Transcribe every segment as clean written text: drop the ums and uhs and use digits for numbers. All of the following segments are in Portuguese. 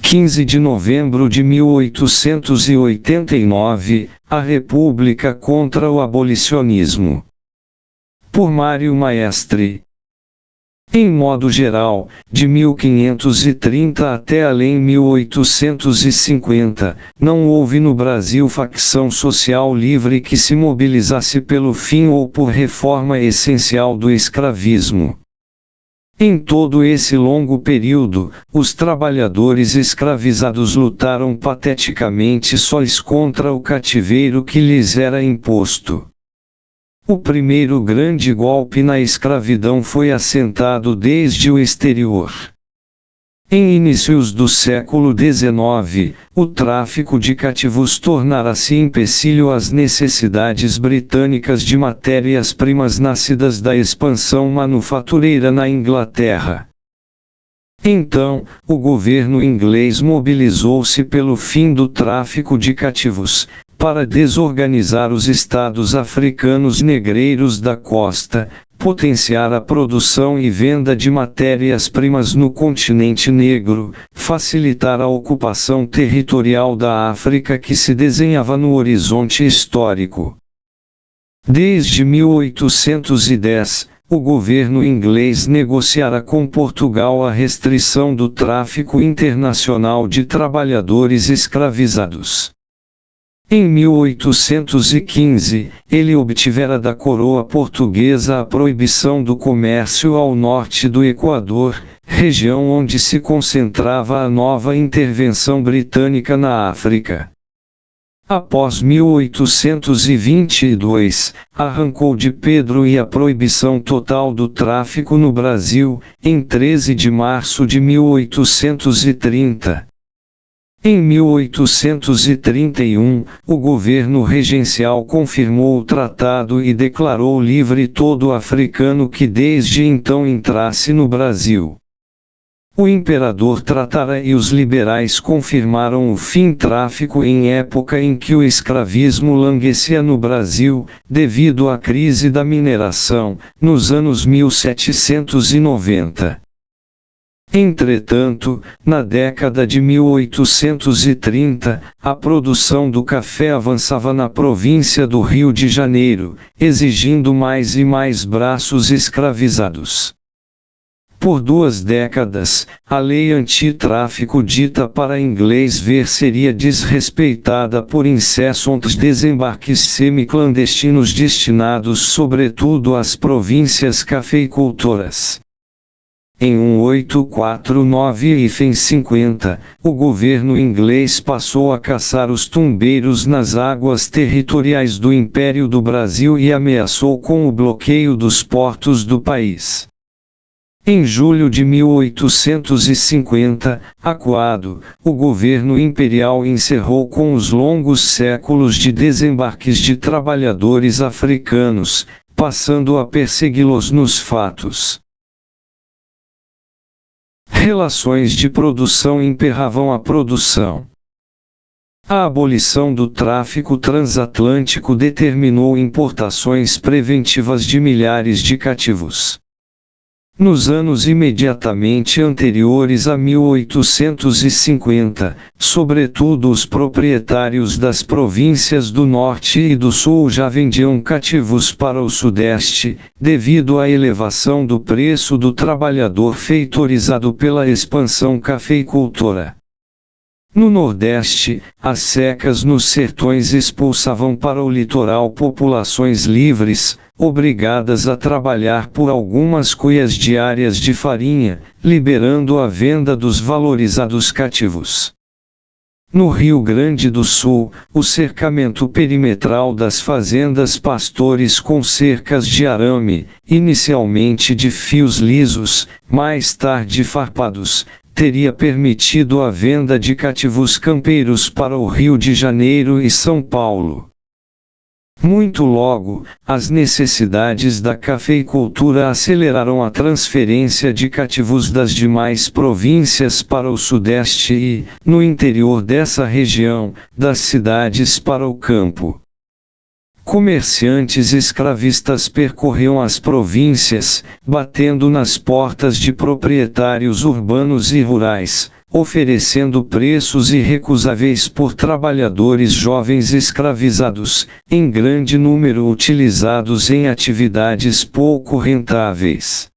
15 de novembro de 1889, A República contra o Abolicionismo. Por Mário Maestre. Em modo geral, de 1530 até além 1850, não houve no Brasil facção social livre que se mobilizasse pelo fim ou por reforma essencial do escravismo. Em todo esse longo período, os trabalhadores escravizados lutaram pateticamente sós contra o cativeiro que lhes era imposto. O primeiro grande golpe na escravidão foi assentado desde o exterior. Em inícios do século XIX, o tráfico de cativos tornara-se empecilho às necessidades britânicas de matérias-primas nascidas da expansão manufatureira na Inglaterra. Então, o governo inglês mobilizou-se pelo fim do tráfico de cativos, para desorganizar os estados africanos negreiros da costa, potenciar a produção e venda de matérias-primas no continente negro, facilitar a ocupação territorial da África que se desenhava no horizonte histórico. Desde 1810, o governo inglês negociara com Portugal a restrição do tráfico internacional de trabalhadores escravizados. Em 1815, ele obtivera da coroa portuguesa a proibição do comércio ao norte do Equador, região onde se concentrava a nova intervenção britânica na África. Após 1822, arrancou de Pedro I a proibição total do tráfico no Brasil, em 13 de março de 1830. Em 1831, o governo regencial confirmou o tratado e declarou livre todo africano que desde então entrasse no Brasil. O imperador tratara e os liberais confirmaram o fim tráfico em época em que o escravismo languecia no Brasil, devido à crise da mineração, nos anos 1790. Entretanto, na década de 1830, a produção do café avançava na província do Rio de Janeiro, exigindo mais e mais braços escravizados. Por 2 décadas, a lei antitráfico dita para inglês ver seria desrespeitada por incessantes desembarques semi-clandestinos destinados sobretudo às províncias cafeicultoras. Em 1849 e 50, o governo inglês passou a caçar os tumbeiros nas águas territoriais do Império do Brasil e ameaçou com o bloqueio dos portos do país. Em julho de 1850, acuado, o governo imperial encerrou com os longos séculos de desembarques de trabalhadores africanos, passando a persegui-los nos fatos. Relações de produção emperravam a produção. A abolição do tráfico transatlântico determinou importações preventivas de milhares de cativos. Nos anos imediatamente anteriores a 1850, sobretudo os proprietários das províncias do Norte e do Sul já vendiam cativos para o Sudeste, devido à elevação do preço do trabalhador feitorizado pela expansão cafeicultora. No Nordeste, as secas nos sertões expulsavam para o litoral populações livres, obrigadas a trabalhar por algumas cuias diárias de farinha, liberando a venda dos valorizados cativos. No Rio Grande do Sul, o cercamento perimetral das fazendas pastores com cercas de arame, inicialmente de fios lisos, mais tarde farpados, teria permitido a venda de cativos campeiros para o Rio de Janeiro e São Paulo. Muito logo, as necessidades da cafeicultura aceleraram a transferência de cativos das demais províncias para o Sudeste e, no interior dessa região, das cidades para o campo. Comerciantes escravistas percorriam as províncias, batendo nas portas de proprietários urbanos e rurais, oferecendo preços irrecusáveis por trabalhadores jovens escravizados, em grande número utilizados em atividades pouco rentáveis.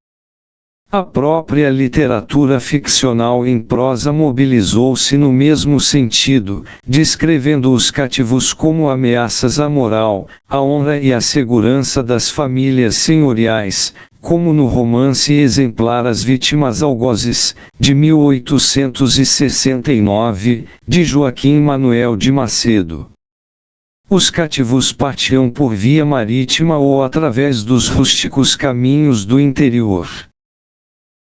A própria literatura ficcional em prosa mobilizou-se no mesmo sentido, descrevendo os cativos como ameaças à moral, à honra e à segurança das famílias senhoriais, como no romance exemplar As Vítimas Algozes, de 1869, de Joaquim Manuel de Macedo. Os cativos partiam por via marítima ou através dos rústicos caminhos do interior.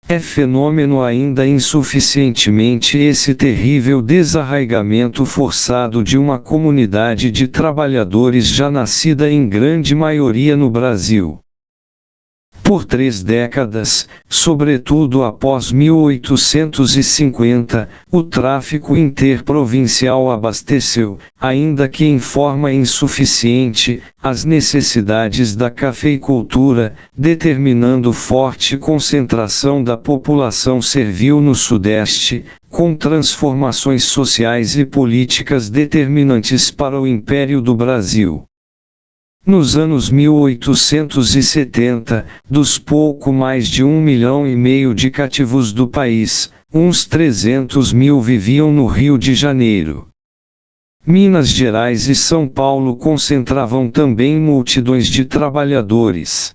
É fenômeno ainda insuficientemente esse terrível desarraigamento forçado de uma comunidade de trabalhadores já nascida em grande maioria no Brasil. Por 3 décadas, sobretudo após 1850, o tráfico interprovincial abasteceu, ainda que em forma insuficiente, as necessidades da cafeicultura, determinando forte concentração da população servil no Sudeste, com transformações sociais e políticas determinantes para o Império do Brasil. Nos anos 1870, dos pouco mais de 1,5 milhão de cativos do país, uns 300 mil viviam no Rio de Janeiro. Minas Gerais e São Paulo concentravam também multidões de trabalhadores.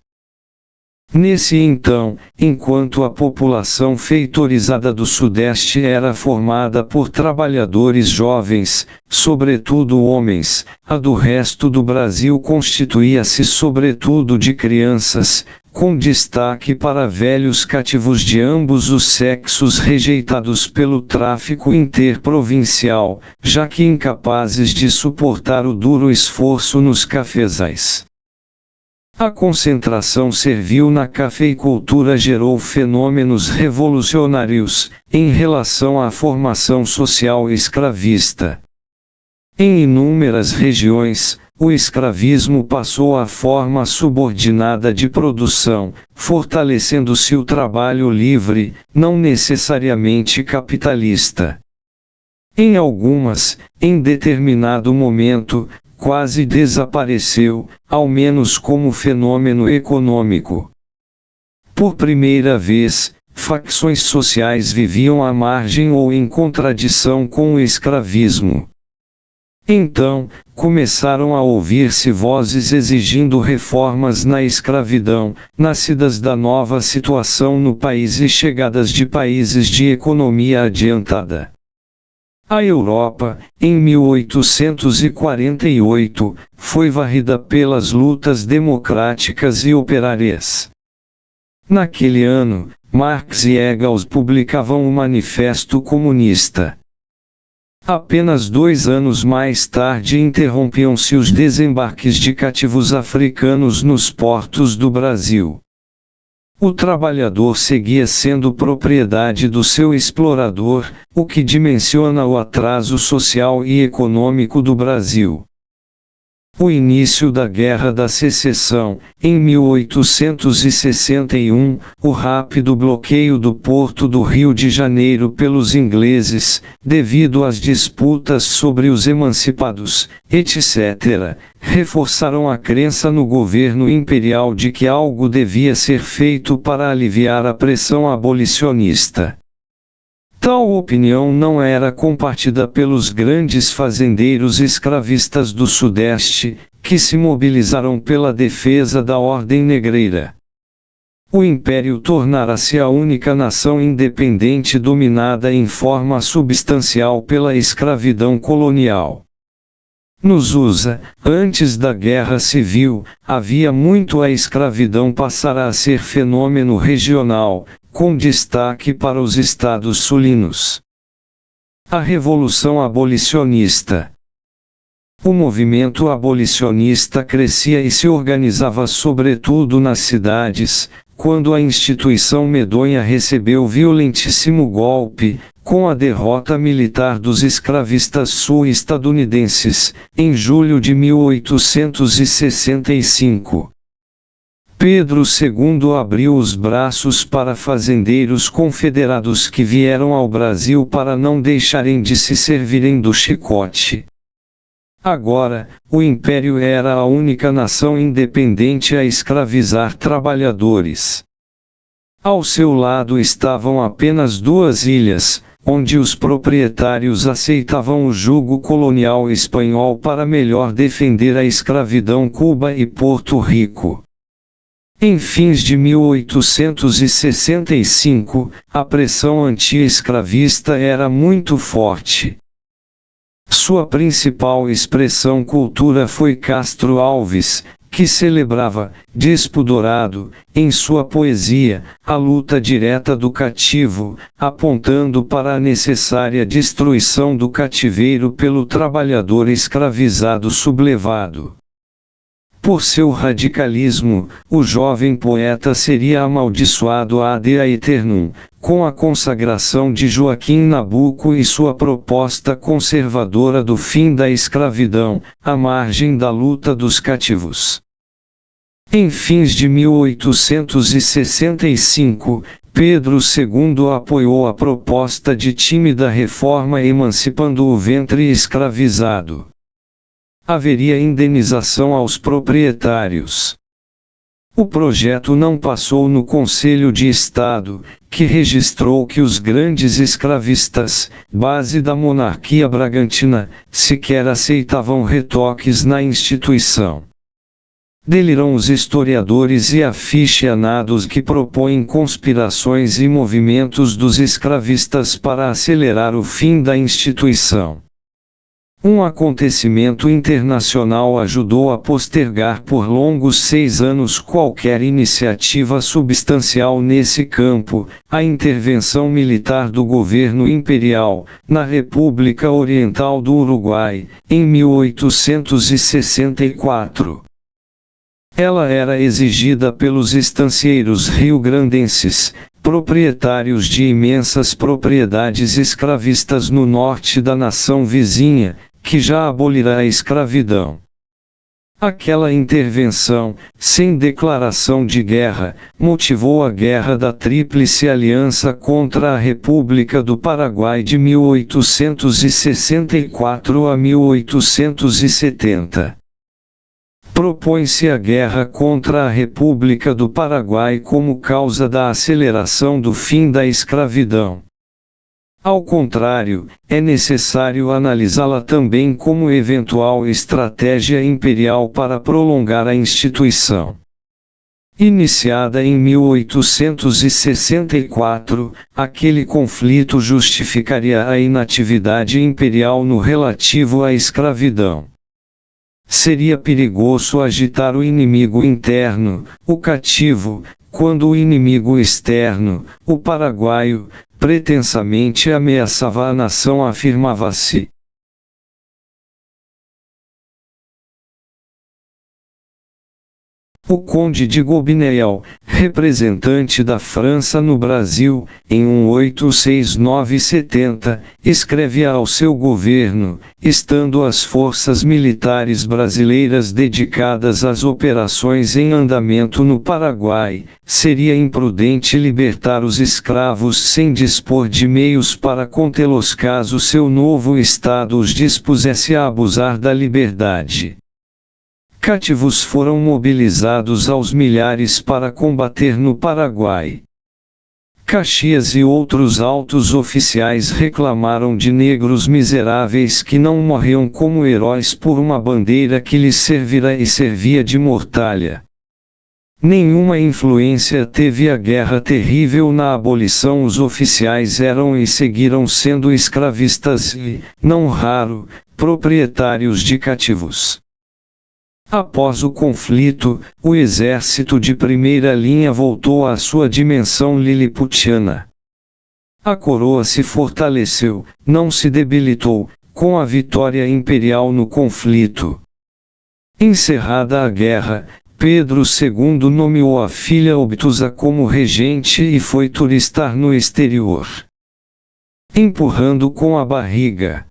Nesse então, enquanto a população feitorizada do Sudeste era formada por trabalhadores jovens, sobretudo homens, a do resto do Brasil constituía-se sobretudo de crianças, com destaque para velhos cativos de ambos os sexos rejeitados pelo tráfico interprovincial, já que incapazes de suportar o duro esforço nos cafezais. A concentração servil na cafeicultura gerou fenômenos revolucionários, em relação à formação social escravista. Em inúmeras regiões, o escravismo passou à forma subordinada de produção, fortalecendo-se o trabalho livre, não necessariamente capitalista. Em algumas, em determinado momento, quase desapareceu, ao menos como fenômeno econômico. Por primeira vez, facções sociais viviam à margem ou em contradição com o escravismo. Então, começaram a ouvir-se vozes exigindo reformas na escravidão, nascidas da nova situação no país e chegadas de países de economia adiantada. A Europa, em 1848, foi varrida pelas lutas democráticas e operárias. Naquele ano, Marx e Engels publicavam o Manifesto Comunista. Apenas 2 anos mais tarde interrompiam-se os desembarques de cativos africanos nos portos do Brasil. O trabalhador seguia sendo propriedade do seu explorador, o que dimensiona o atraso social e econômico do Brasil. O início da Guerra da Secessão, em 1861, o rápido bloqueio do porto do Rio de Janeiro pelos ingleses, devido às disputas sobre os emancipados, etc., reforçaram a crença no governo imperial de que algo devia ser feito para aliviar a pressão abolicionista. Tal opinião não era compartida pelos grandes fazendeiros escravistas do Sudeste, que se mobilizaram pela defesa da ordem negreira. O Império tornara-se a única nação independente dominada em forma substancial pela escravidão colonial. Nos USA, antes da Guerra Civil, havia muito a escravidão passara a ser fenômeno regional, com destaque para os estados sulinos. A Revolução Abolicionista. O movimento abolicionista crescia e se organizava sobretudo nas cidades, quando a instituição medonha recebeu violentíssimo golpe, com a derrota militar dos escravistas sul-estadunidenses, em julho de 1865. Pedro II abriu os braços para fazendeiros confederados que vieram ao Brasil para não deixarem de se servirem do chicote. Agora, o Império era a única nação independente a escravizar trabalhadores. Ao seu lado estavam apenas duas ilhas, onde os proprietários aceitavam o jugo colonial espanhol para melhor defender a escravidão, Cuba e Porto Rico. Em fins de 1865, a pressão anti-escravista era muito forte. Sua principal expressão cultura foi Castro Alves, que celebrava, despudorado, em sua poesia, a luta direta do cativo, apontando para a necessária destruição do cativeiro pelo trabalhador escravizado sublevado. Por seu radicalismo, o jovem poeta seria amaldiçoado ad aeternum, com a consagração de Joaquim Nabuco e sua proposta conservadora do fim da escravidão, à margem da luta dos cativos. Em fins de 1865, Pedro II apoiou a proposta de tímida reforma emancipando o ventre escravizado. Haveria indenização aos proprietários. O projeto não passou no Conselho de Estado, que registrou que os grandes escravistas, base da monarquia bragantina, sequer aceitavam retoques na instituição. Deliram os historiadores e aficionados que propõem conspirações e movimentos dos escravistas para acelerar o fim da instituição. Um acontecimento internacional ajudou a postergar por longos 6 anos qualquer iniciativa substancial nesse campo, a intervenção militar do governo imperial, na República Oriental do Uruguai, em 1864. Ela era exigida pelos estancieiros rio-grandenses, proprietários de imensas propriedades escravistas no norte da nação vizinha, que já abolirá a escravidão. Aquela intervenção, sem declaração de guerra, motivou a Guerra da Tríplice Aliança contra a República do Paraguai de 1864 a 1870. Propõe-se a guerra contra a República do Paraguai como causa da aceleração do fim da escravidão. Ao contrário, é necessário analisá-la também como eventual estratégia imperial para prolongar a instituição. Iniciada em 1864, aquele conflito justificaria a inatividade imperial no relativo à escravidão. Seria perigoso agitar o inimigo interno, o cativo, quando o inimigo externo, o paraguaio, pretensamente ameaçava a nação, afirmava-se. O conde de Gobineau, representante da França no Brasil, em 1869-70, escreve ao seu governo, estando as forças militares brasileiras dedicadas às operações em andamento no Paraguai, seria imprudente libertar os escravos sem dispor de meios para contê-los caso seu novo Estado os dispusesse a abusar da liberdade. Cativos foram mobilizados aos milhares para combater no Paraguai. Caxias e outros altos oficiais reclamaram de negros miseráveis que não morriam como heróis por uma bandeira que lhes servira e servia de mortalha. Nenhuma influência teve a guerra terrível na abolição. Os oficiais eram e seguiram sendo escravistas e, não raro, proprietários de cativos. Após o conflito, o exército de primeira linha voltou à sua dimensão liliputiana. A coroa se fortaleceu, não se debilitou, com a vitória imperial no conflito. Encerrada a guerra, Pedro II nomeou a filha obtusa como regente e foi turistar no exterior, empurrando com a barriga.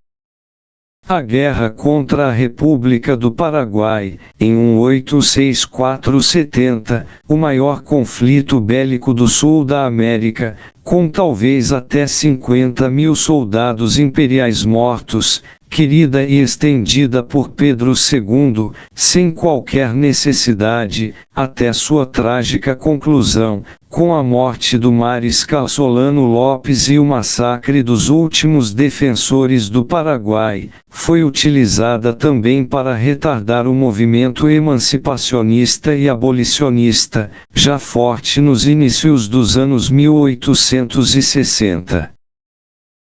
A guerra contra a República do Paraguai, em 1864-70, o maior conflito bélico do sul da América, com talvez até 50.000 soldados imperiais mortos, querida e estendida por Pedro II, sem qualquer necessidade, até sua trágica conclusão, com a morte do mariscal Solano Lopes e o massacre dos últimos defensores do Paraguai, foi utilizada também para retardar o movimento emancipacionista e abolicionista, já forte nos inícios dos anos 1860.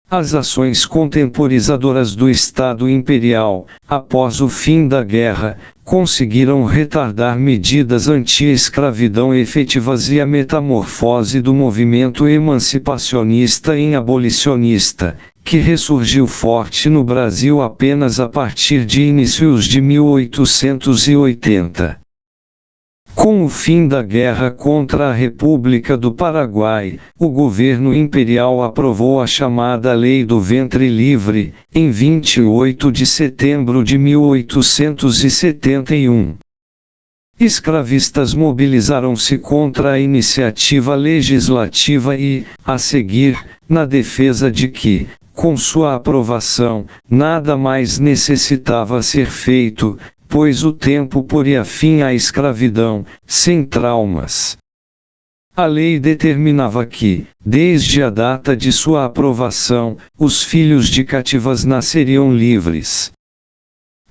As ações contemporizadoras do Estado Imperial, após o fim da guerra, conseguiram retardar medidas anti-escravidão efetivas e a metamorfose do movimento emancipacionista em abolicionista, que ressurgiu forte no Brasil apenas a partir de inícios de 1880. Com o fim da guerra contra a República do Paraguai, o governo imperial aprovou a chamada Lei do Ventre Livre, em 28 de setembro de 1871. Escravistas mobilizaram-se contra a iniciativa legislativa e, a seguir, na defesa de que, com sua aprovação, nada mais necessitava ser feito, pois o tempo poria fim à escravidão, sem traumas. A lei determinava que, desde a data de sua aprovação, os filhos de cativas nasceriam livres.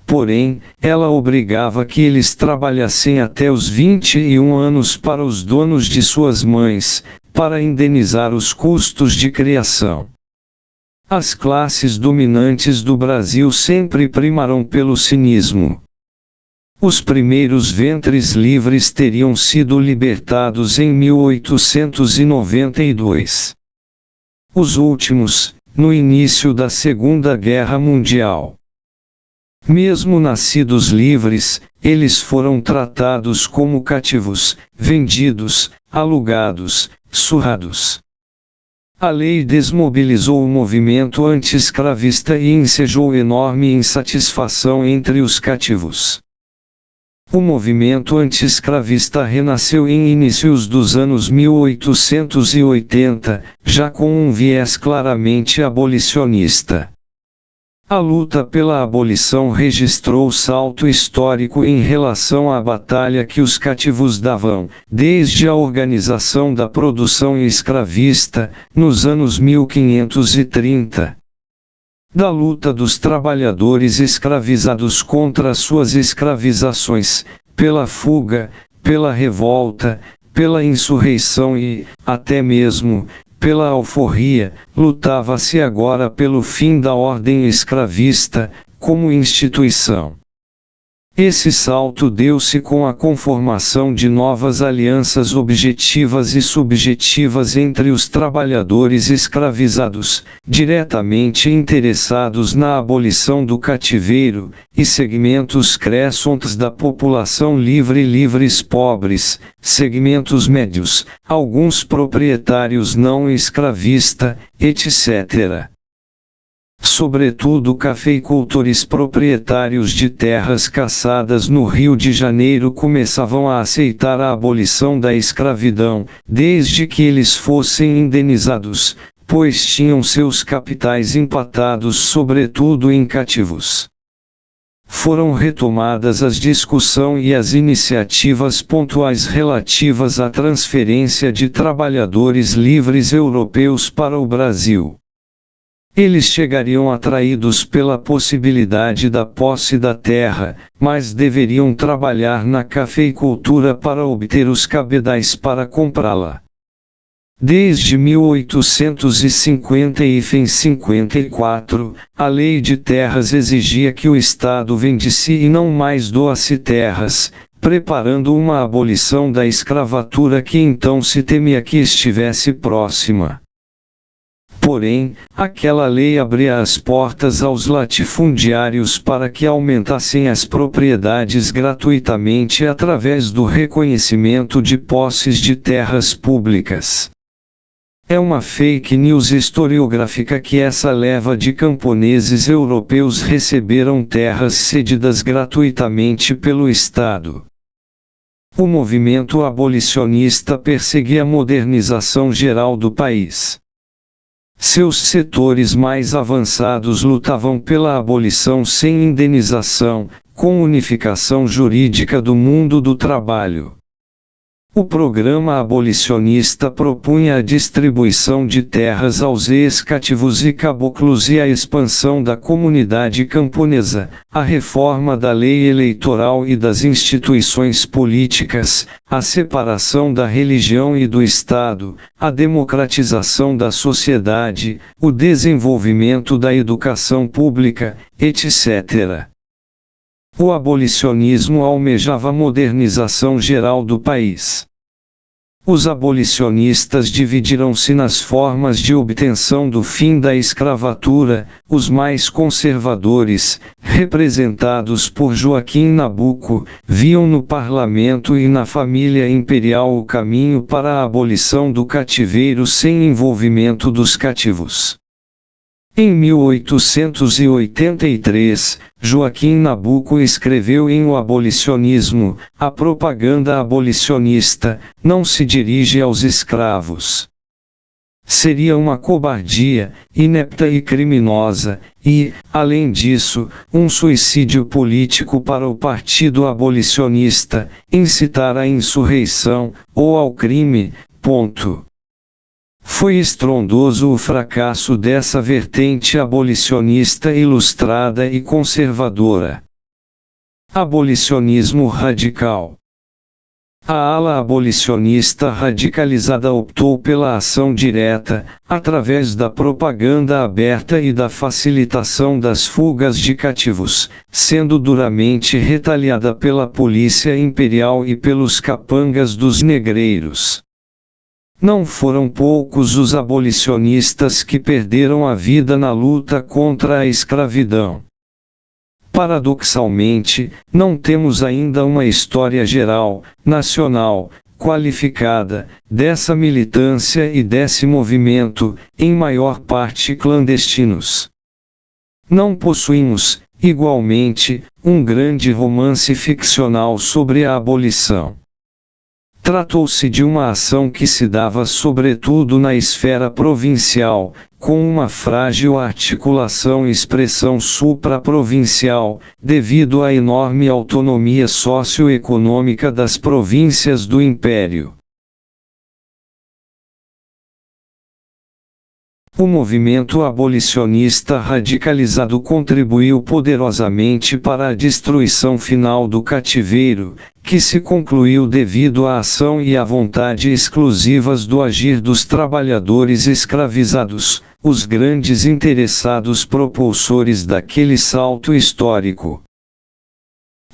Porém, ela obrigava que eles trabalhassem até os 21 anos para os donos de suas mães, para indenizar os custos de criação. As classes dominantes do Brasil sempre primaram pelo cinismo. Os primeiros ventres livres teriam sido libertados em 1892. Os últimos, no início da Segunda Guerra Mundial. Mesmo nascidos livres, eles foram tratados como cativos, vendidos, alugados, surrados. A lei desmobilizou o movimento anti-escravista e ensejou enorme insatisfação entre os cativos. O movimento anti-escravista renasceu em inícios dos anos 1880, já com um viés claramente abolicionista. A luta pela abolição registrou salto histórico em relação à batalha que os cativos davam, desde a organização da produção escravista, nos anos 1530. Da luta dos trabalhadores escravizados contra suas escravizações, pela fuga, pela revolta, pela insurreição e, até mesmo, pela alforria, lutava-se agora pelo fim da ordem escravista, como instituição. Esse salto deu-se com a conformação de novas alianças objetivas e subjetivas entre os trabalhadores escravizados, diretamente interessados na abolição do cativeiro, e segmentos crescentes da população livres pobres, segmentos médios, alguns proprietários não escravista, etc. Sobretudo cafeicultores proprietários de terras caçadas no Rio de Janeiro começavam a aceitar a abolição da escravidão, desde que eles fossem indenizados, pois tinham seus capitais empatados sobretudo em cativos. Foram retomadas as discussões e as iniciativas pontuais relativas à transferência de trabalhadores livres europeus para o Brasil. Eles chegariam atraídos pela possibilidade da posse da terra, mas deveriam trabalhar na cafeicultura para obter os cabedais para comprá-la. Desde 1850 e 54, a Lei de Terras exigia que o Estado vendesse e não mais doasse terras, preparando uma abolição da escravatura que então se temia que estivesse próxima. Porém, aquela lei abria as portas aos latifundiários para que aumentassem as propriedades gratuitamente através do reconhecimento de posses de terras públicas. É uma fake news historiográfica que essa leva de camponeses europeus receberam terras cedidas gratuitamente pelo Estado. O movimento abolicionista perseguia a modernização geral do país. Seus setores mais avançados lutavam pela abolição sem indenização, com unificação jurídica do mundo do trabalho. O programa abolicionista propunha a distribuição de terras aos ex-cativos e caboclos e a expansão da comunidade camponesa, a reforma da lei eleitoral e das instituições políticas, a separação da religião e do Estado, a democratização da sociedade, o desenvolvimento da educação pública, etc. O abolicionismo almejava a modernização geral do país. Os abolicionistas dividiram-se nas formas de obtenção do fim da escravatura. Os mais conservadores, representados por Joaquim Nabuco, viam no parlamento e na família imperial o caminho para a abolição do cativeiro sem envolvimento dos cativos. Em 1883, Joaquim Nabuco escreveu em O Abolicionismo: a propaganda abolicionista não se dirige aos escravos. Seria uma cobardia, inepta e criminosa, e, além disso, um suicídio político para o Partido Abolicionista, incitar à insurreição, ou ao crime. Foi estrondoso o fracasso dessa vertente abolicionista ilustrada e conservadora. Abolicionismo radical. A ala abolicionista radicalizada optou pela ação direta, através da propaganda aberta e da facilitação das fugas de cativos, sendo duramente retaliada pela polícia imperial e pelos capangas dos negreiros. Não foram poucos os abolicionistas que perderam a vida na luta contra a escravidão. Paradoxalmente, não temos ainda uma história geral, nacional, qualificada, dessa militância e desse movimento, em maior parte clandestinos. Não possuímos, igualmente, um grande romance ficcional sobre a abolição. Tratou-se de uma ação que se dava sobretudo na esfera provincial, com uma frágil articulação e expressão supraprovincial, devido à enorme autonomia socioeconômica das províncias do Império. O movimento abolicionista radicalizado contribuiu poderosamente para a destruição final do cativeiro, que se concluiu devido à ação e à vontade exclusivas do agir dos trabalhadores escravizados, os grandes interessados propulsores daquele salto histórico.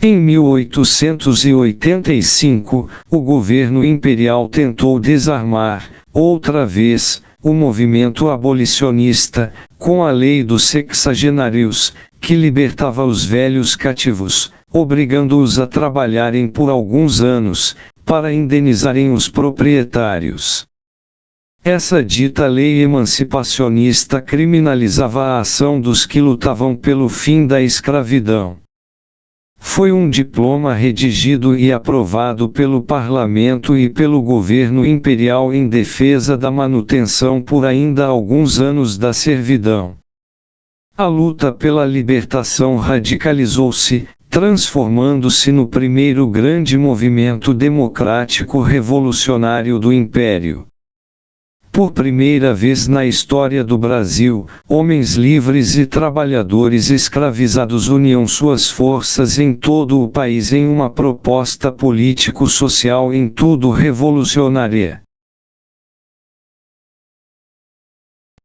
Em 1885, o governo imperial tentou desarmar, outra vez, o movimento abolicionista, com a lei dos sexagenários, que libertava os velhos cativos, obrigando-os a trabalharem por alguns anos, para indenizarem os proprietários. Essa dita lei emancipacionista criminalizava a ação dos que lutavam pelo fim da escravidão. Foi um diploma redigido e aprovado pelo parlamento e pelo governo imperial em defesa da manutenção por ainda alguns anos da servidão. A luta pela libertação radicalizou-se, transformando-se no primeiro grande movimento democrático revolucionário do Império. Por primeira vez na história do Brasil, homens livres e trabalhadores escravizados uniam suas forças em todo o país em uma proposta político-social em tudo revolucionária.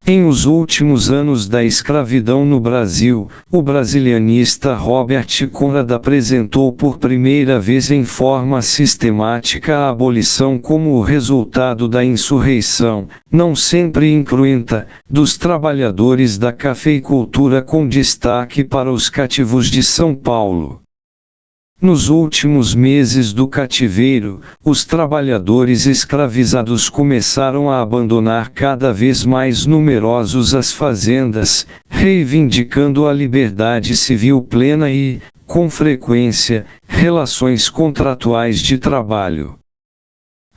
Em os últimos anos da escravidão no Brasil, o brasilianista Robert Conrad apresentou por primeira vez em forma sistemática a abolição como o resultado da insurreição, não sempre incruenta, dos trabalhadores da cafeicultura com destaque para os cativos de São Paulo. Nos últimos meses do cativeiro, os trabalhadores escravizados começaram a abandonar cada vez mais numerosos as fazendas, reivindicando a liberdade civil plena e, com frequência, relações contratuais de trabalho.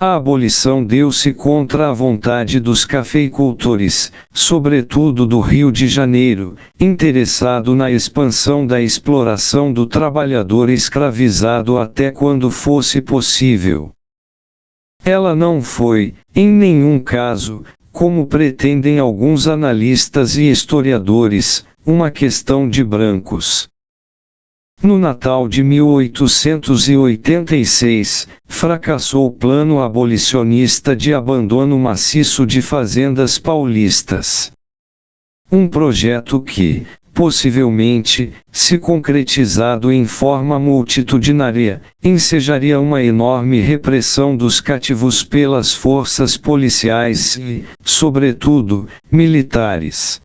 A abolição deu-se contra a vontade dos cafeicultores, sobretudo do Rio de Janeiro, interessado na expansão da exploração do trabalhador escravizado até quando fosse possível. Ela não foi, em nenhum caso, como pretendem alguns analistas e historiadores, uma questão de brancos. No Natal de 1886, fracassou o plano abolicionista de abandono maciço de fazendas paulistas. Um projeto que, possivelmente, se concretizado em forma multitudinária, ensejaria uma enorme repressão dos cativos pelas forças policiais e, sobretudo, militares.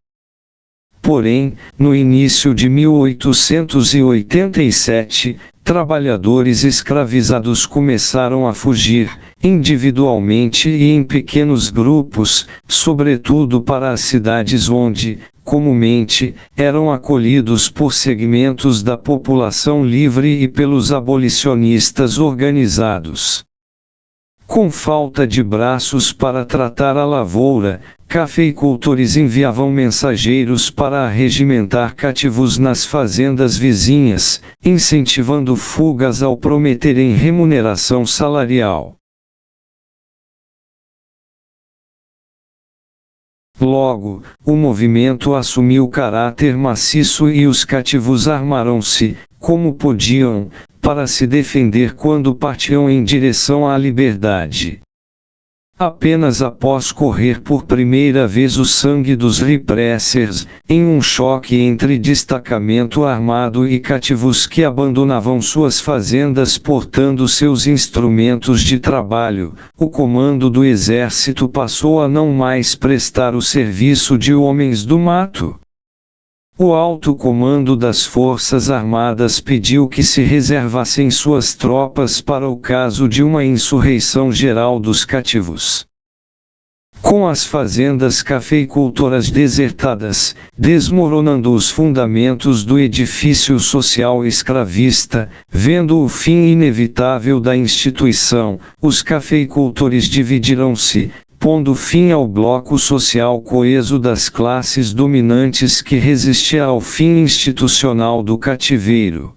Porém, no início de 1887, trabalhadores escravizados começaram a fugir, individualmente e em pequenos grupos, sobretudo para as cidades onde, comumente, eram acolhidos por segmentos da população livre e pelos abolicionistas organizados. Com falta de braços para tratar a lavoura, cafeicultores enviavam mensageiros para arregimentar cativos nas fazendas vizinhas, incentivando fugas ao prometerem remuneração salarial. Logo, o movimento assumiu caráter maciço e os cativos armaram-se, como podiam, para se defender quando partiam em direção à liberdade. Apenas após correr por primeira vez o sangue dos repressers, em um choque entre destacamento armado e cativos que abandonavam suas fazendas portando seus instrumentos de trabalho, o comando do exército passou a não mais prestar o serviço de homens do mato. O alto comando das Forças Armadas pediu que se reservassem suas tropas para o caso de uma insurreição geral dos cativos. Com as fazendas cafeicultoras desertadas, desmoronando os fundamentos do edifício social escravista, vendo o fim inevitável da instituição, os cafeicultores dividiram-se, pondo fim ao bloco social coeso das classes dominantes que resistia ao fim institucional do cativeiro.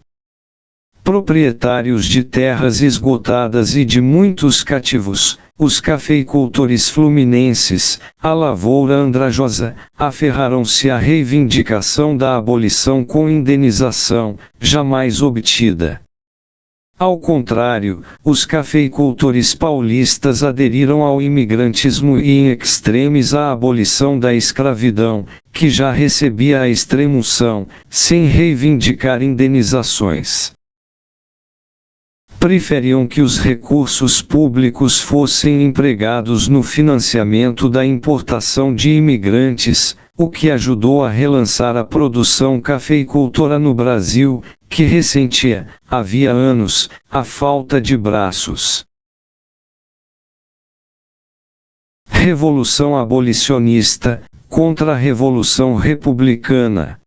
Proprietários de terras esgotadas e de muitos cativos, os cafeicultores fluminenses, a lavoura andrajosa, aferraram-se à reivindicação da abolição com indenização, jamais obtida. Ao contrário, os cafeicultores paulistas aderiram ao imigrantismo e em extremis à abolição da escravidão, que já recebia a extremunção, sem reivindicar indenizações. Preferiam que os recursos públicos fossem empregados no financiamento da importação de imigrantes, o que ajudou a relançar a produção cafeicultora no Brasil, que ressentia, havia anos, a falta de braços. Revolução abolicionista, contra a Revolução Republicana.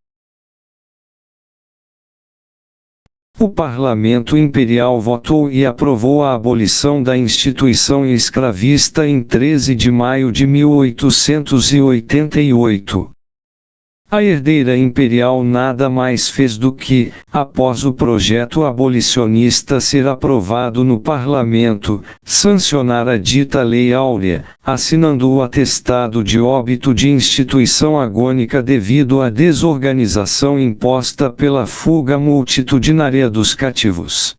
O Parlamento Imperial votou e aprovou a abolição da instituição escravista em 13 de maio de 1888. A herdeira imperial nada mais fez do que, após o projeto abolicionista ser aprovado no parlamento, sancionar a dita Lei Áurea, assinando o atestado de óbito de instituição agônica devido à desorganização imposta pela fuga multitudinária dos cativos.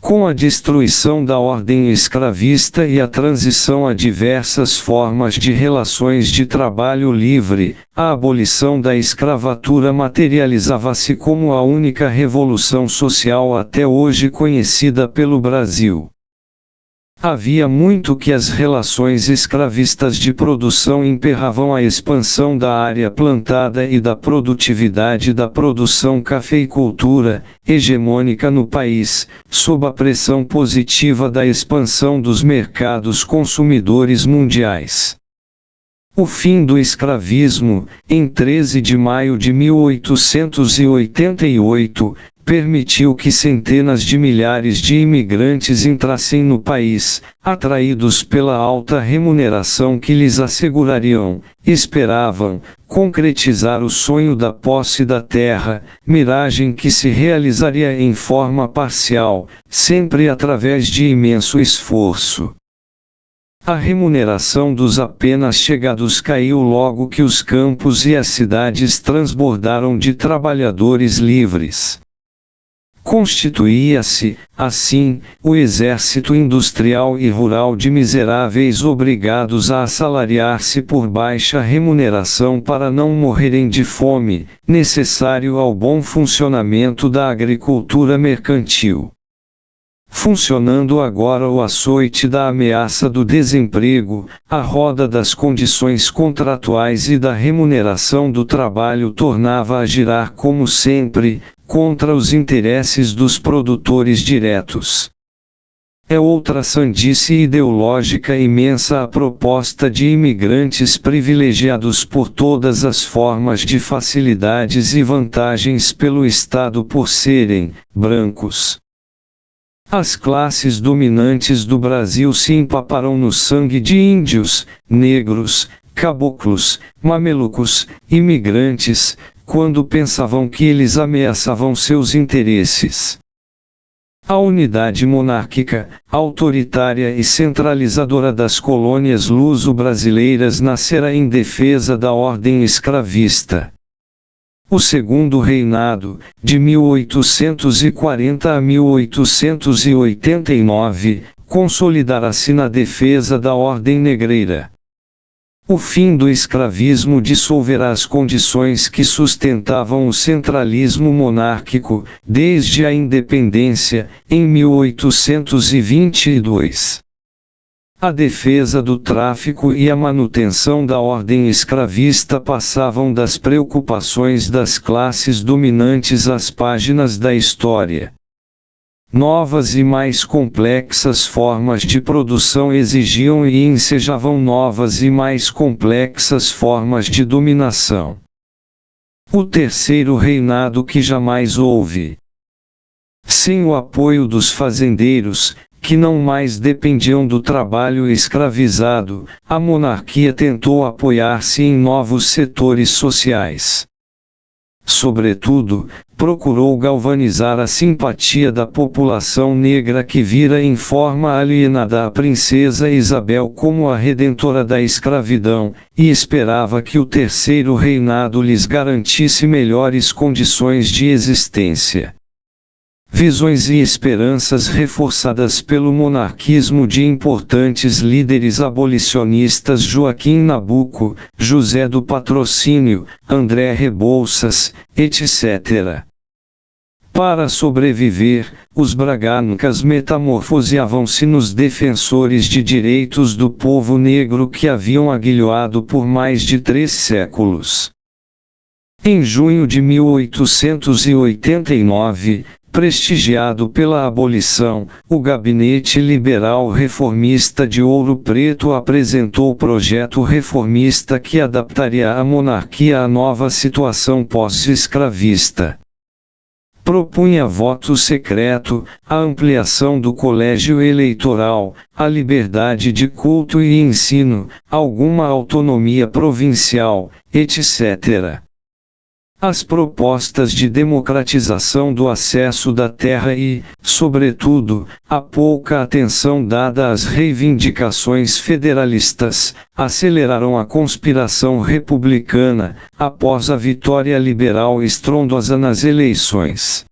Com a destruição da ordem escravista e a transição a diversas formas de relações de trabalho livre, a abolição da escravatura materializava-se como a única revolução social até hoje conhecida pelo Brasil. Havia muito que as relações escravistas de produção emperravam a expansão da área plantada e da produtividade da produção cafeicultura, hegemônica no país, sob a pressão positiva da expansão dos mercados consumidores mundiais. O fim do escravismo, em 13 de maio de 1888, permitiu que centenas de milhares de imigrantes entrassem no país, atraídos pela alta remuneração que lhes esperavam, concretizar o sonho da posse da terra, miragem que se realizaria em forma parcial, sempre através de imenso esforço. A remuneração dos apenas chegados caiu logo que os campos e as cidades transbordaram de trabalhadores livres. Constituía-se, assim, o exército industrial e rural de miseráveis obrigados a assalariar-se por baixa remuneração para não morrerem de fome, necessário ao bom funcionamento da agricultura mercantil. Funcionando agora o açoite da ameaça do desemprego, a roda das condições contratuais e da remuneração do trabalho tornava a girar como sempre, contra os interesses dos produtores diretos. É outra sandice ideológica imensa a proposta de imigrantes privilegiados por todas as formas de facilidades e vantagens pelo Estado por serem brancos. As classes dominantes do Brasil se empaparam no sangue de índios, negros, caboclos, mamelucos, imigrantes, quando pensavam que eles ameaçavam seus interesses. A unidade monárquica, autoritária e centralizadora das colônias luso-brasileiras nascera em defesa da ordem escravista. O segundo reinado, de 1840 a 1889, consolidará-se na defesa da ordem negreira. O fim do escravismo dissolverá as condições que sustentavam o centralismo monárquico, desde a independência, em 1822. A defesa do tráfico e a manutenção da ordem escravista passavam das preocupações das classes dominantes às páginas da história. Novas e mais complexas formas de produção exigiam e ensejavam novas e mais complexas formas de dominação. O terceiro reinado que jamais houve. Sem o apoio dos fazendeiros, que não mais dependiam do trabalho escravizado, a monarquia tentou apoiar-se em novos setores sociais. Sobretudo, procurou galvanizar a simpatia da população negra que vira em forma alienada a princesa Isabel como a redentora da escravidão, e esperava que o terceiro reinado lhes garantisse melhores condições de existência. Visões e esperanças reforçadas pelo monarquismo de importantes líderes abolicionistas Joaquim Nabuco, José do Patrocínio, André Rebouças, etc. Para sobreviver, os bragancas metamorfoseavam-se nos defensores de direitos do povo negro que haviam aguilhoado por mais de 3 séculos. Em junho de 1889, prestigiado pela abolição, o Gabinete Liberal Reformista de Ouro Preto apresentou o projeto reformista que adaptaria a monarquia à nova situação pós-escravista. Propunha voto secreto, a ampliação do colégio eleitoral, a liberdade de culto e ensino, alguma autonomia provincial, etc. As propostas de democratização do acesso da terra e, sobretudo, a pouca atenção dada às reivindicações federalistas, aceleraram a conspiração republicana, após a vitória liberal estrondosa nas eleições.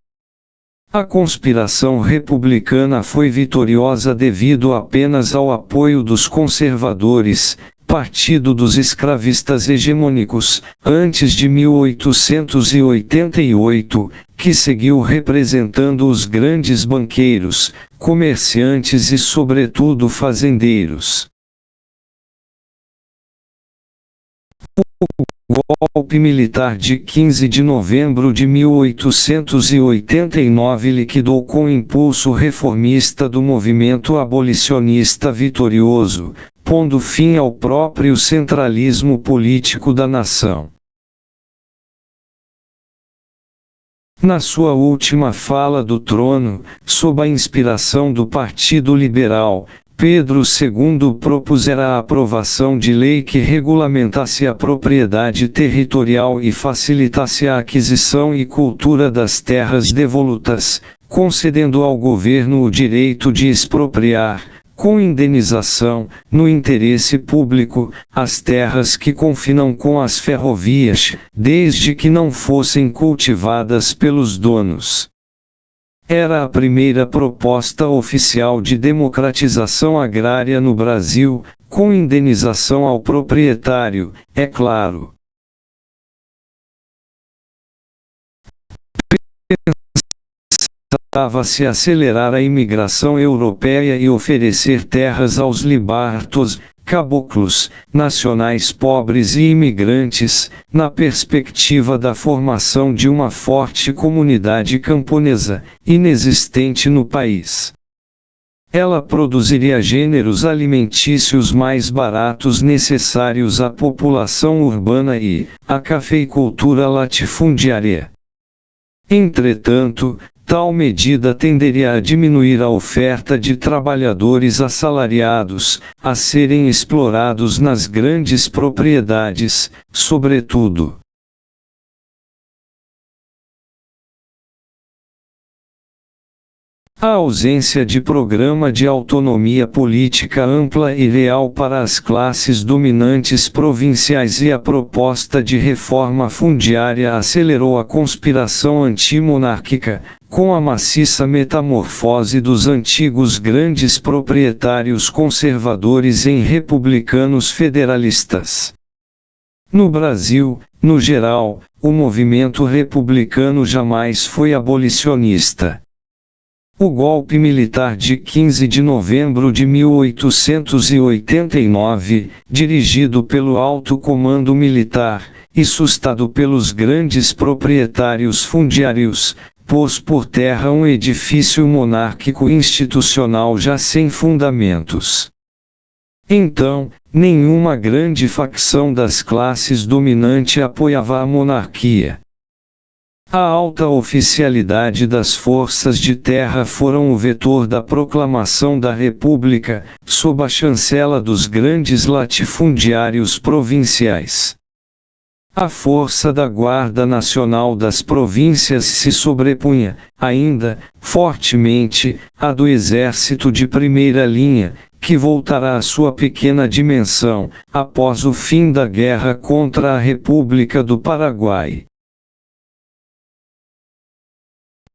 A conspiração republicana foi vitoriosa devido apenas ao apoio dos conservadores, partido dos escravistas hegemônicos, antes de 1888, que seguiu representando os grandes banqueiros, comerciantes e sobretudo fazendeiros. O golpe militar de 15 de novembro de 1889 liquidou com o impulso reformista do movimento abolicionista vitorioso, pondo fim ao próprio centralismo político da nação. Na sua última fala do trono, sob a inspiração do Partido Liberal, Pedro II propusera a aprovação de lei que regulamentasse a propriedade territorial e facilitasse a aquisição e cultura das terras devolutas, concedendo ao governo o direito de expropriar, com indenização, no interesse público, as terras que confinam com as ferrovias, desde que não fossem cultivadas pelos donos. Era a primeira proposta oficial de democratização agrária no Brasil, com indenização ao proprietário, é claro. Tentava-se acelerar a imigração europeia e oferecer terras aos libertos, caboclos, nacionais pobres e imigrantes, na perspectiva da formação de uma forte comunidade camponesa, inexistente no país. Ela produziria gêneros alimentícios mais baratos necessários à população urbana e à cafeicultura latifundiária. Entretanto, tal medida tenderia a diminuir a oferta de trabalhadores assalariados, a serem explorados nas grandes propriedades, sobretudo. A ausência de programa de autonomia política ampla e real para as classes dominantes provinciais e a proposta de reforma fundiária acelerou a conspiração antimonárquica, com a maciça metamorfose dos antigos grandes proprietários conservadores em republicanos federalistas. No Brasil, no geral, o movimento republicano jamais foi abolicionista. O golpe militar de 15 de novembro de 1889, dirigido pelo Alto Comando Militar, e sustentado pelos grandes proprietários fundiários, pôs por terra um edifício monárquico institucional já sem fundamentos. Então, nenhuma grande facção das classes dominante apoiava a monarquia. A alta oficialidade das forças de terra foram o vetor da proclamação da República, sob a chancela dos grandes latifundiários provinciais. A força da Guarda Nacional das Províncias se sobrepunha, ainda, fortemente, à do Exército de Primeira Linha, que voltará à sua pequena dimensão, após o fim da guerra contra a República do Paraguai.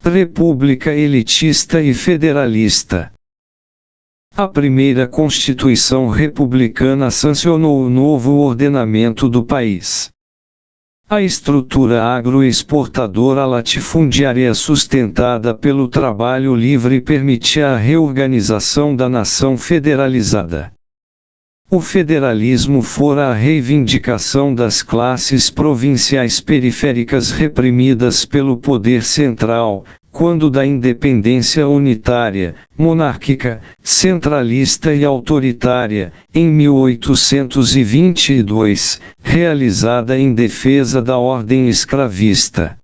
República elitista e federalista. A primeira Constituição republicana sancionou o novo ordenamento do país. A estrutura agroexportadora latifundiária sustentada pelo trabalho livre permitia a reorganização da nação federalizada. O federalismo fora a reivindicação das classes provinciais periféricas reprimidas pelo poder central, quando da independência unitária, monárquica, centralista e autoritária, em 1822, realizada em defesa da ordem escravista.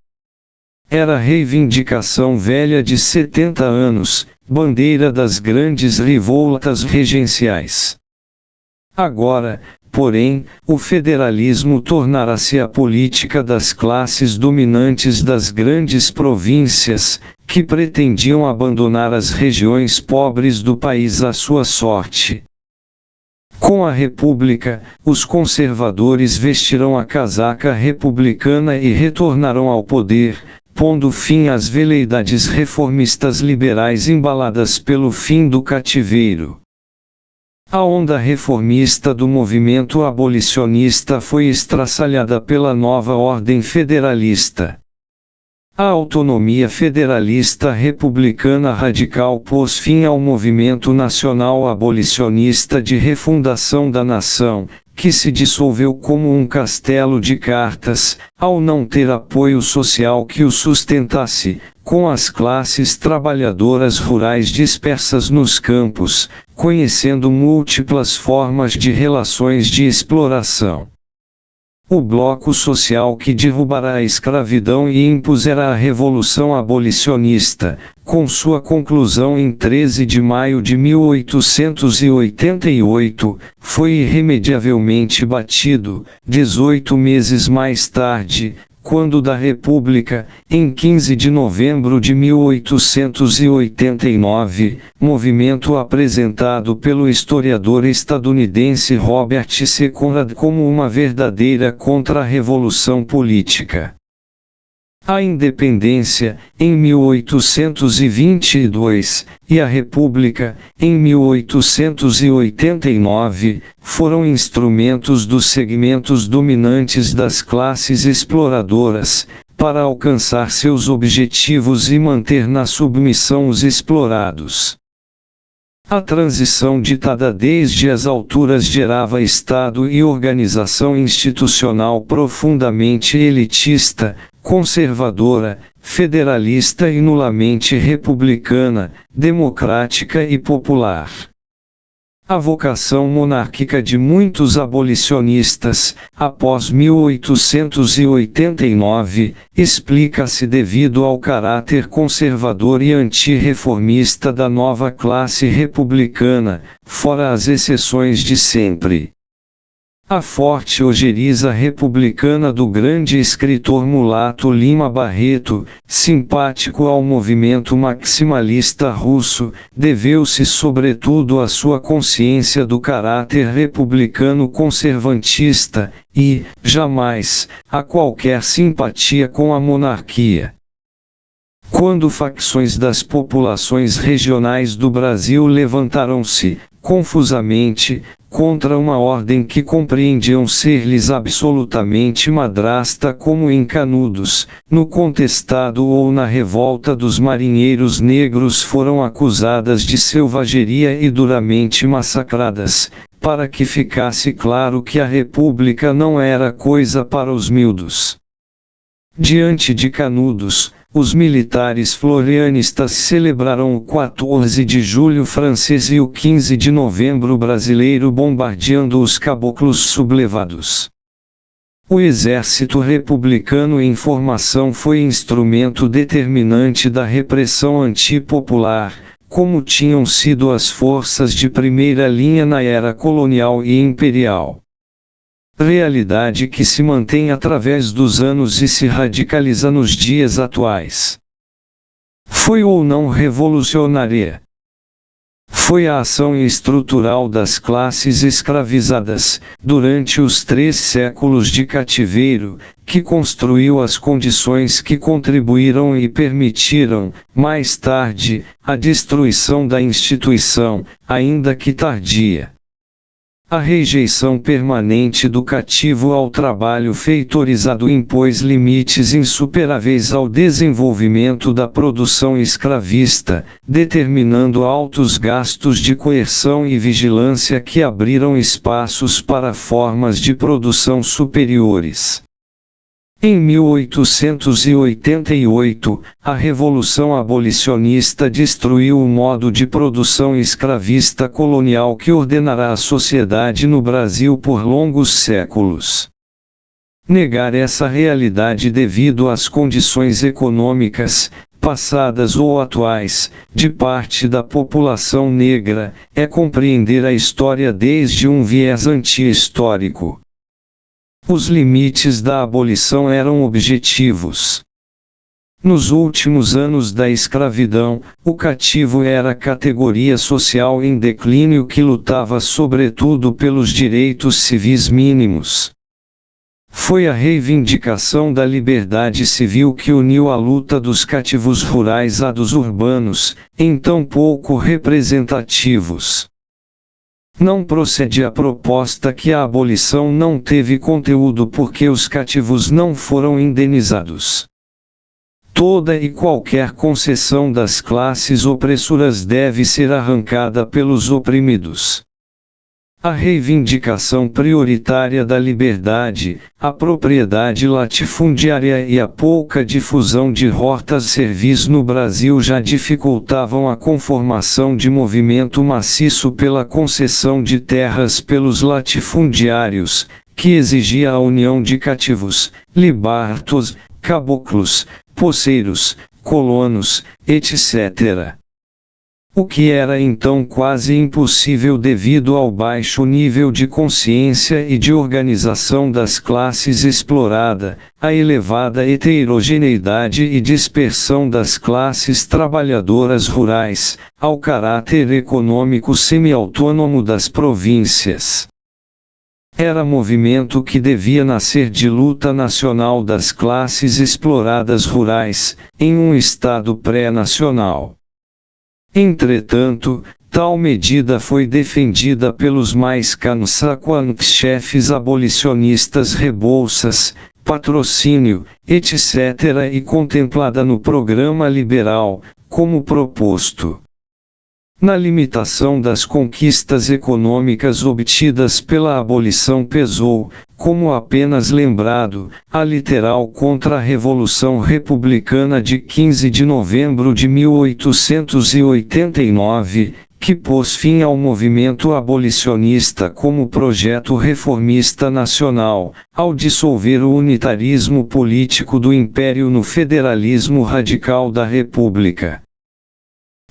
Era reivindicação velha de 70 anos, bandeira das grandes revoltas regenciais. Agora, porém, o federalismo tornará-se a política das classes dominantes das grandes províncias, que pretendiam abandonar as regiões pobres do país à sua sorte. Com a República, os conservadores vestirão a casaca republicana e retornarão ao poder, pondo fim às veleidades reformistas liberais embaladas pelo fim do cativeiro. A onda reformista do movimento abolicionista foi estraçalhada pela nova ordem federalista. A autonomia federalista republicana radical pôs fim ao movimento nacional abolicionista de refundação da nação, que se dissolveu como um castelo de cartas, ao não ter apoio social que o sustentasse, com as classes trabalhadoras rurais dispersas nos campos, conhecendo múltiplas formas de relações de exploração. O bloco social que derrubará a escravidão e impuserá a Revolução Abolicionista, com sua conclusão em 13 de maio de 1888, foi irremediavelmente batido, 18 meses mais tarde, quando da República, em 15 de novembro de 1889, movimento apresentado pelo historiador estadunidense Robert C. Conrad como uma verdadeira contra-revolução política. A independência, em 1822, e a República, em 1889, foram instrumentos dos segmentos dominantes das classes exploradoras, para alcançar seus objetivos e manter na submissão os explorados. A transição ditada desde as alturas gerava Estado e organização institucional profundamente elitista, conservadora, federalista e nulamente republicana, democrática e popular. A vocação monárquica de muitos abolicionistas, após 1889, explica-se devido ao caráter conservador e antirreformista da nova classe republicana, fora as exceções de sempre. A forte ojeriza republicana do grande escritor mulato Lima Barreto, simpático ao movimento maximalista russo, deveu-se sobretudo à sua consciência do caráter republicano conservantista, e, jamais, a qualquer simpatia com a monarquia. Quando facções das populações regionais do Brasil levantaram-se, confusamente, contra uma ordem que compreendiam ser-lhes absolutamente madrasta como em Canudos, no contestado ou na revolta dos marinheiros negros foram acusadas de selvageria e duramente massacradas, para que ficasse claro que a República não era coisa para os miúdos. Diante de Canudos, os militares florianistas celebraram o 14 de julho francês e o 15 de novembro brasileiro bombardeando os caboclos sublevados. O exército republicano em formação foi instrumento determinante da repressão antipopular, como tinham sido as forças de primeira linha na era colonial e imperial. Realidade que se mantém através dos anos e se radicaliza nos dias atuais. Foi ou não revolucionária? Foi a ação estrutural das classes escravizadas, durante os 3 séculos de cativeiro, que construiu as condições que contribuíram e permitiram, mais tarde, a destruição da instituição, ainda que tardia. A rejeição permanente do cativo ao trabalho feitorizado impôs limites insuperáveis ao desenvolvimento da produção escravista, determinando altos gastos de coerção e vigilância que abriram espaços para formas de produção superiores. Em 1888, a Revolução Abolicionista destruiu o modo de produção escravista colonial que ordenará a sociedade no Brasil por longos séculos. Negar essa realidade devido às condições econômicas, passadas ou atuais, de parte da população negra, é compreender a história desde um viés anti-histórico. Os limites da abolição eram objetivos. Nos últimos anos da escravidão, o cativo era categoria social em declínio que lutava sobretudo pelos direitos civis mínimos. Foi a reivindicação da liberdade civil que uniu a luta dos cativos rurais à dos urbanos, então pouco representativos. Não procede a proposta que a abolição não teve conteúdo porque os cativos não foram indenizados. Toda e qualquer concessão das classes opressoras deve ser arrancada pelos oprimidos. A reivindicação prioritária da liberdade, a propriedade latifundiária e a pouca difusão de hortas servis no Brasil já dificultavam a conformação de movimento maciço pela concessão de terras pelos latifundiários, que exigia a união de cativos, libartos, caboclos, poceiros, colonos, etc. O que era então quase impossível devido ao baixo nível de consciência e de organização das classes explorada, a elevada heterogeneidade e dispersão das classes trabalhadoras rurais, ao caráter econômico semi-autônomo das províncias. Era movimento que devia nascer de luta nacional das classes exploradas rurais, em um Estado pré-nacional. Entretanto, tal medida foi defendida pelos mais consequentes chefes abolicionistas Rebouças, Patrocínio, etc. e contemplada no programa liberal, como proposto. Na limitação das conquistas econômicas obtidas pela abolição pesou, como apenas lembrado, a literal contra-revolução republicana de 15 de novembro de 1889, que pôs fim ao movimento abolicionista como projeto reformista nacional, ao dissolver o unitarismo político do Império no federalismo radical da República.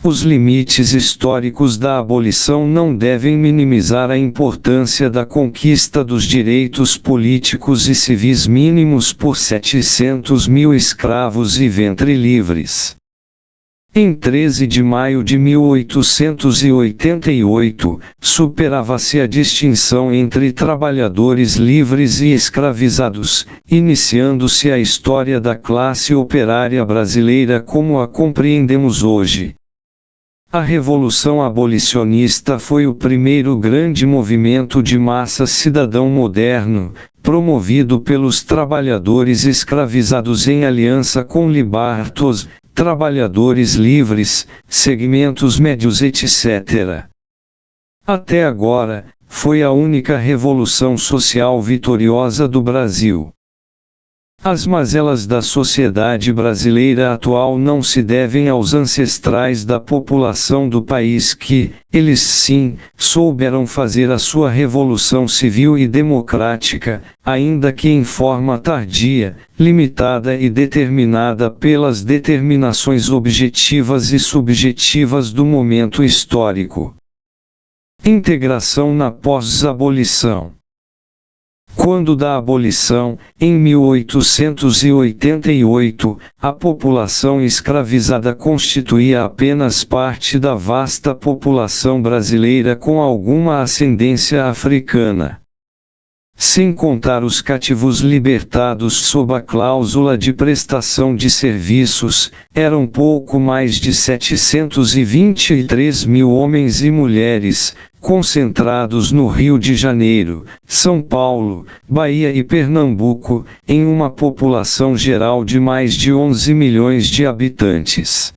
Os limites históricos da abolição não devem minimizar a importância da conquista dos direitos políticos e civis mínimos por 700 mil escravos e ventre livres. Em 13 de maio de 1888, superava-se a distinção entre trabalhadores livres e escravizados, iniciando-se a história da classe operária brasileira como a compreendemos hoje. A Revolução Abolicionista foi o primeiro grande movimento de massa cidadão moderno, promovido pelos trabalhadores escravizados em aliança com libartos, trabalhadores livres, segmentos médios etc. Até agora, foi a única revolução social vitoriosa do Brasil. As mazelas da sociedade brasileira atual não se devem aos ancestrais da população do país que, eles sim, souberam fazer a sua revolução civil e democrática, ainda que em forma tardia, limitada e determinada pelas determinações objetivas e subjetivas do momento histórico. Integração na pós-abolição. Quando da abolição, em 1888, a população escravizada constituía apenas parte da vasta população brasileira com alguma ascendência africana. Sem contar os cativos libertados sob a cláusula de prestação de serviços, eram pouco mais de 723 mil homens e mulheres, concentrados no Rio de Janeiro, São Paulo, Bahia e Pernambuco, em uma população geral de mais de 11 milhões de habitantes.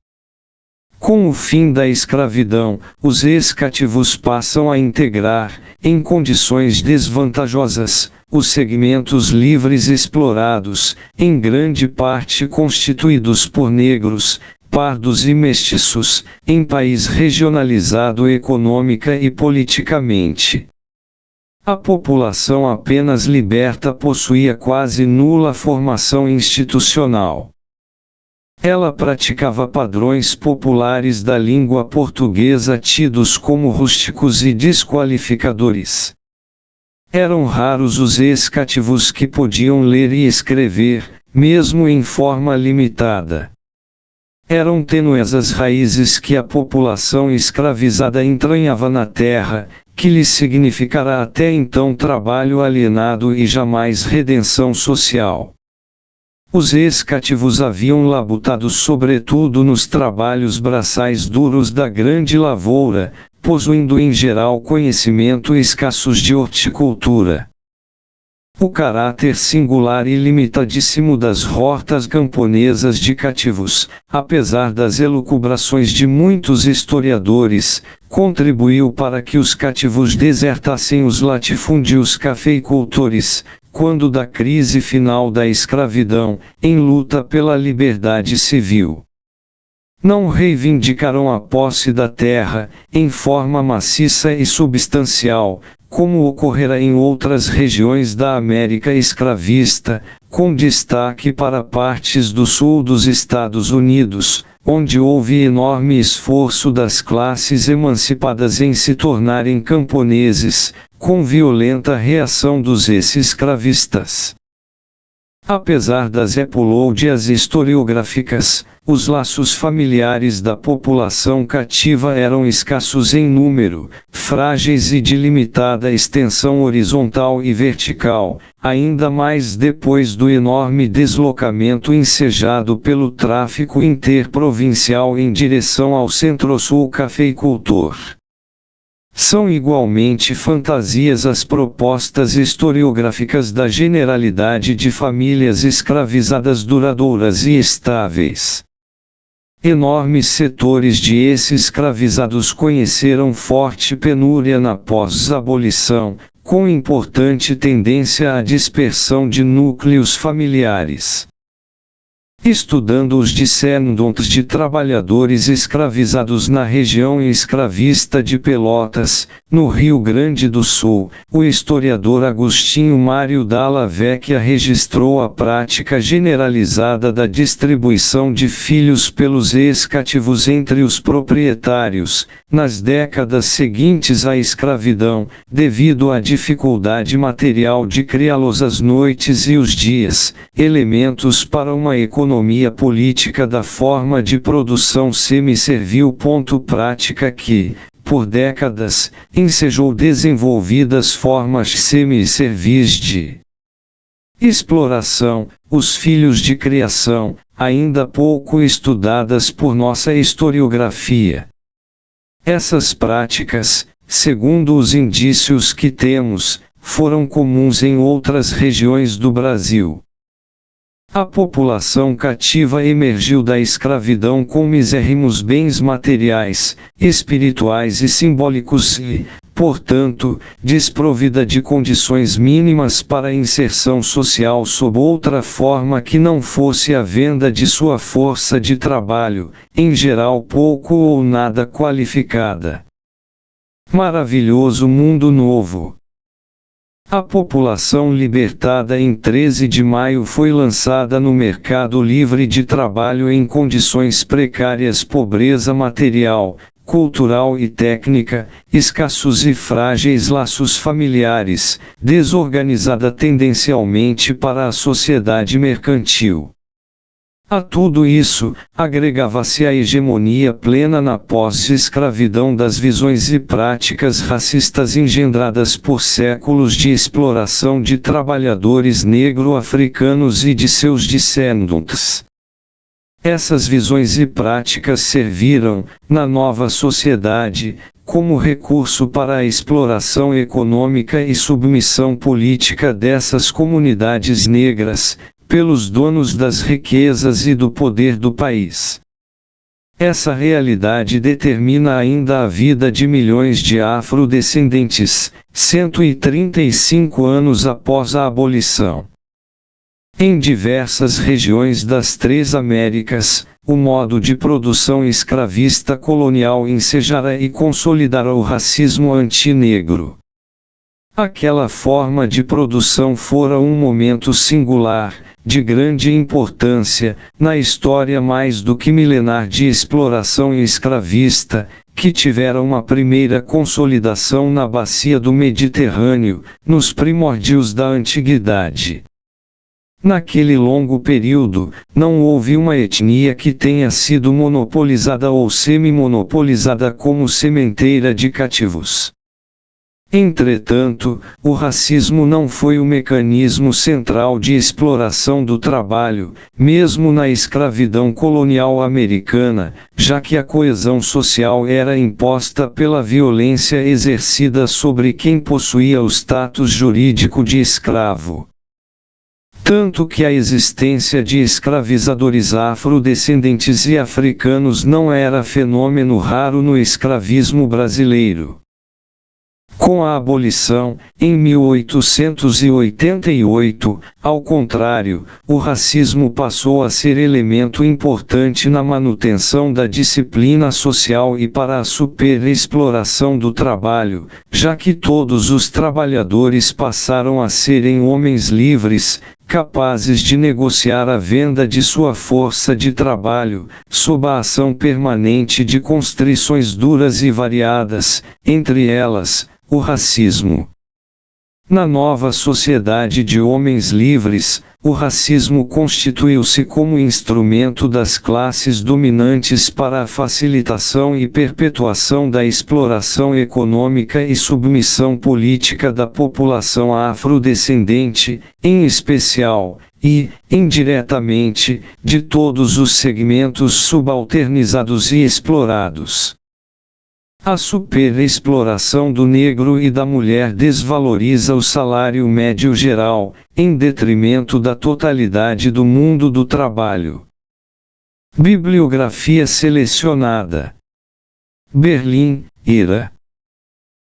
Com o fim da escravidão, os ex-cativos passam a integrar, em condições desvantajosas, os segmentos livres explorados, em grande parte constituídos por negros, pardos e mestiços, em país regionalizado econômica e politicamente. A população apenas liberta possuía quase nula formação institucional. Ela praticava padrões populares da língua portuguesa tidos como rústicos e desqualificadores. Eram raros os ex-cativos que podiam ler e escrever, mesmo em forma limitada. Eram tênues as raízes que a população escravizada entranhava na terra, que lhes significará até então trabalho alienado e jamais redenção social. Os ex-cativos haviam labutado sobretudo nos trabalhos braçais duros da grande lavoura, possuindo em geral conhecimento escassos de horticultura. O caráter singular e limitadíssimo das hortas camponesas de cativos, apesar das elucubrações de muitos historiadores, contribuiu para que os cativos desertassem os latifúndios cafeicultores, quando da crise final da escravidão, em luta pela liberdade civil. Não reivindicaram a posse da terra, em forma maciça e substancial, como ocorrera em outras regiões da América escravista, com destaque para partes do sul dos Estados Unidos, onde houve enorme esforço das classes emancipadas em se tornarem camponeses, com violenta reação dos ex-escravistas. Apesar das epulódias historiográficas, os laços familiares da população cativa eram escassos em número, frágeis e de limitada extensão horizontal e vertical, ainda mais depois do enorme deslocamento ensejado pelo tráfico interprovincial em direção ao centro-sul cafeicultor. São igualmente fantasias as propostas historiográficas da generalidade de famílias escravizadas duradouras e estáveis. Enormes setores de ex-escravizados conheceram forte penúria na pós-abolição, com importante tendência à dispersão de núcleos familiares. Estudando os descendentes de trabalhadores escravizados na região escravista de Pelotas, no Rio Grande do Sul, o historiador Agostinho Mário Dalla Vecchia registrou a prática generalizada da distribuição de filhos pelos ex-cativos entre os proprietários, nas décadas seguintes à escravidão, devido à dificuldade material de criá-los às noites e os dias, elementos para uma economia política da forma de produção semi-servil. Prática que, por décadas, ensejou desenvolvidas formas semi-servis de exploração, os filhos de criação, ainda pouco estudadas por nossa historiografia. Essas práticas, segundo os indícios que temos, foram comuns em outras regiões do Brasil. A população cativa emergiu da escravidão com misérrimos bens materiais, espirituais e simbólicos e, portanto, desprovida de condições mínimas para a inserção social sob outra forma que não fosse a venda de sua força de trabalho, em geral pouco ou nada qualificada. Maravilhoso Mundo Novo. A população libertada em 13 de maio foi lançada no mercado livre de trabalho em condições precárias, pobreza material, cultural e técnica, escassos e frágeis laços familiares, desorganizada tendencialmente para a sociedade mercantil. A tudo isso, agregava-se a hegemonia plena na pós-escravidão das visões e práticas racistas engendradas por séculos de exploração de trabalhadores negro-africanos e de seus descendentes. Essas visões e práticas serviram, na nova sociedade, como recurso para a exploração econômica e submissão política dessas comunidades negras, pelos donos das riquezas e do poder do país. Essa realidade determina ainda a vida de milhões de afrodescendentes, 135 anos após a abolição. Em diversas regiões das três Américas, o modo de produção escravista colonial ensejara e consolidara o racismo antinegro. Aquela forma de produção fora um momento singular, de grande importância, na história mais do que milenar de exploração escravista, que tivera uma primeira consolidação na bacia do Mediterrâneo, nos primórdios da antiguidade. Naquele longo período, não houve uma etnia que tenha sido monopolizada ou semi-monopolizada como sementeira de cativos. Entretanto, o racismo não foi o mecanismo central de exploração do trabalho, mesmo na escravidão colonial americana, já que a coesão social era imposta pela violência exercida sobre quem possuía o status jurídico de escravo. Tanto que a existência de escravizadores afrodescendentes e africanos não era fenômeno raro no escravismo brasileiro. Com a abolição, em 1888, ao contrário, o racismo passou a ser elemento importante na manutenção da disciplina social e para a superexploração do trabalho, já que todos os trabalhadores passaram a serem homens livres, capazes de negociar a venda de sua força de trabalho, sob a ação permanente de constrições duras e variadas, entre elas, o racismo. Na nova sociedade de homens livres, o racismo constituiu-se como instrumento das classes dominantes para a facilitação e perpetuação da exploração econômica e submissão política da população afrodescendente, em especial, e, indiretamente, de todos os segmentos subalternizados e explorados. A superexploração do negro e da mulher desvaloriza o salário médio geral, em detrimento da totalidade do mundo do trabalho. Bibliografia selecionada. Berlim, Ira.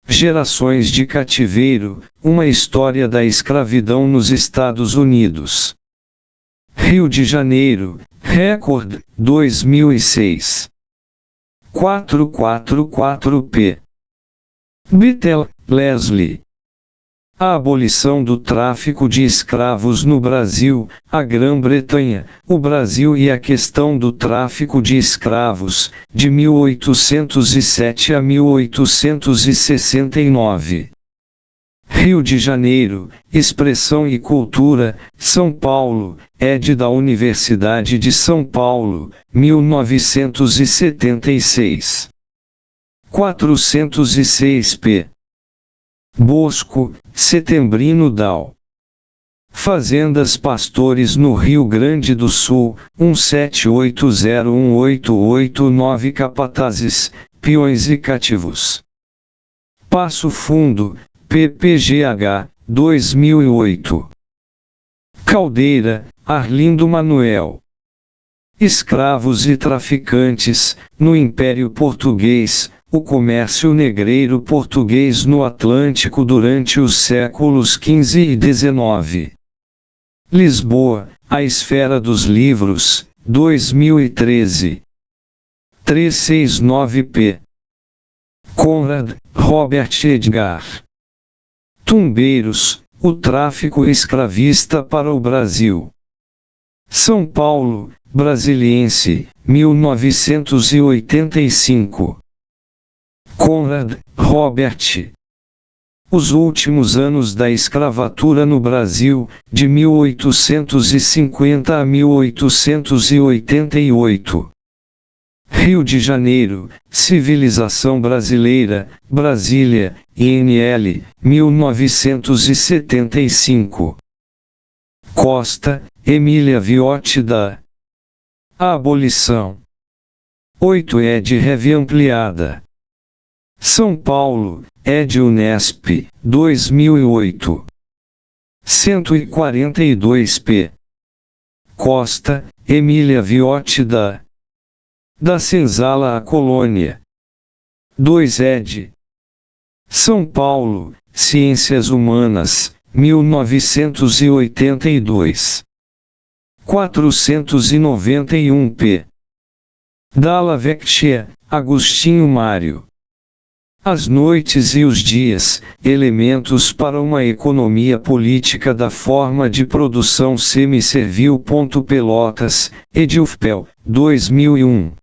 Gerações de Cativeiro, uma história da escravidão nos Estados Unidos. Rio de Janeiro, Record, 2006. 444p. Bittel, Leslie. A abolição do tráfico de escravos no Brasil, a Grã-Bretanha, o Brasil e a questão do tráfico de escravos, de 1807 a 1869. Rio de Janeiro, Expressão e Cultura, São Paulo, ed. da Universidade de São Paulo, 1976. 406p. Bosco, Setembrino Dal. Fazendas Pastores no Rio Grande do Sul, 17801889 capatazes, peões e cativos. Passo Fundo, PPGH, 2008. Caldeira, Arlindo Manuel. Escravos e traficantes, no Império Português, o comércio negreiro português no Atlântico durante os séculos XV e XIX. Lisboa, A Esfera dos Livros, 2013. 369p. Conrad, Robert Edgar. Tumbeiros, o tráfico escravista para o Brasil. São Paulo, Brasiliense, 1985. Conrad, Robert. Os últimos anos da escravatura no Brasil, de 1850 a 1888. Rio de Janeiro, Civilização Brasileira, Brasília, INL, 1975. Costa, Emília Viotti da A Abolição. 8 ed. Rev ampliada. São Paulo, ed. Unesp, 2008. 142p. Costa, Emília Viotti da Senzala à Colônia. 2 ed. São Paulo, Ciências Humanas, 1982. 491p. Dalla Vecchia, Agostinho Mário. As noites e os dias, elementos para uma economia política da forma de produção semi-servil. Pelotas, Edilfpel, 2001.